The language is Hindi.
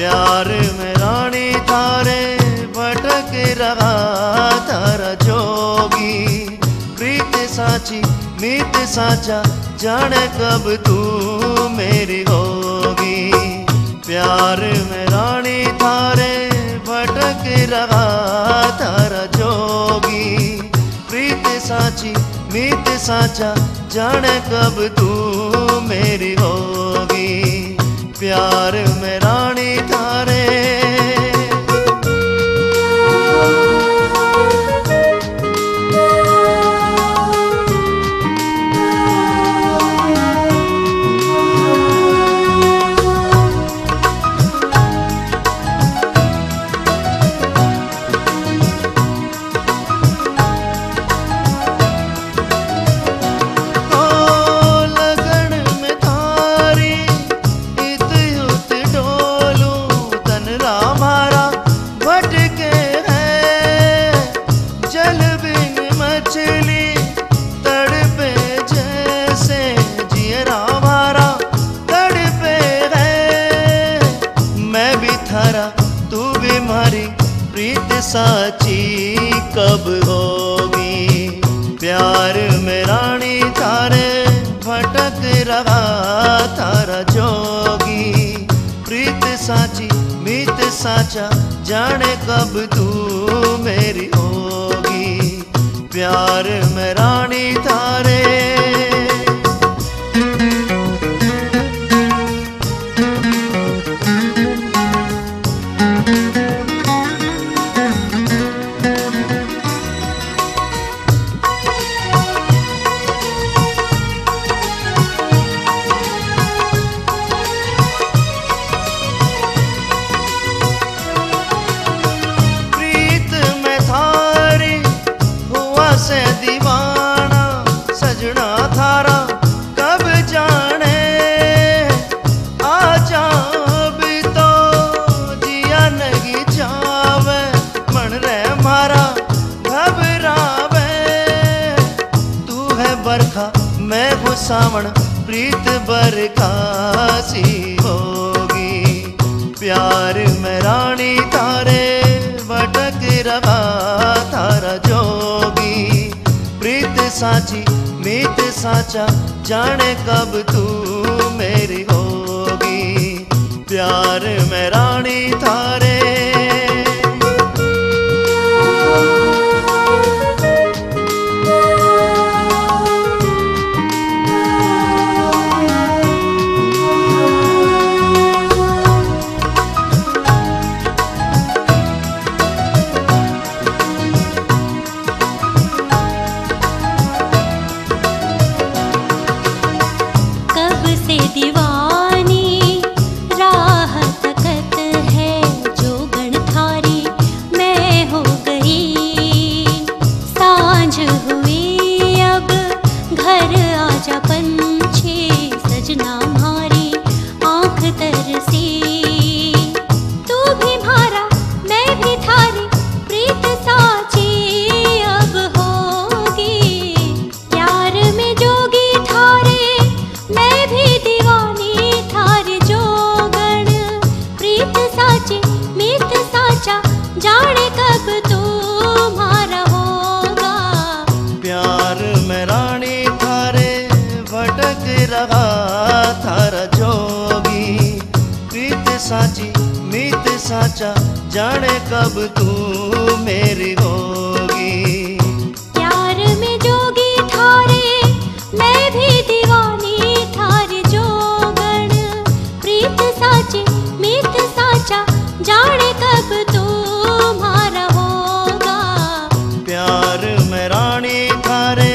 प्यार में रानी थारे भटक रहा थारा जोगी, प्रीत साची मीत साचा जाने कब तू मेरी होगी। प्यार में रानी थारे भटक रहा थारा जोगी, प्रीत साची मीत साचा जाने कब तू मेरी होगी। प्यार में रानी थारे तू भी मारी प्रीत साची कब होगी। प्यार में रानी थारे भटक रहा थारा जोगी, प्रीत साची मीत साचा जाने कब तू मेरी होगी। प्यार में रानी थारे से दीवाना सजना थारा कब जाने आ जाबी तो जिया नहीं जावे मन रे मारा घबरावे। तू है बरखा मैं हूँ सावन प्रीत बरखा सी होगी। प्यार में रानी थारे भटक रहा थारा जोगी, प्रीत साची मीत साचा जाने कब तू मेरी होगी। प्यार में रानी थारे दीवानी राह तकत है जोगन थारी मैं हो गई। सांझ हुई अब घर आजा पंछी सजना मारी आँख तरसी। तू भी मारा मैं भी थारी प्रीत साची अब होगी। प्यार में जोगी थारे मैं भी दीवानी थारे जोगण, प्रीत साची मीत साचा जाने कब तुम्हारा होगा। प्यार में रानी थारे भटक रहा थारा जोगी, प्रीत साची मीत साचा जाने कब तू मेरी होगी। प्यार में जोगी थारे मैं भी दीवानी थारे जोगण, प्रीत साची मीत साचा जाने कब तुम्हारा होगा। प्यार में रानी थारे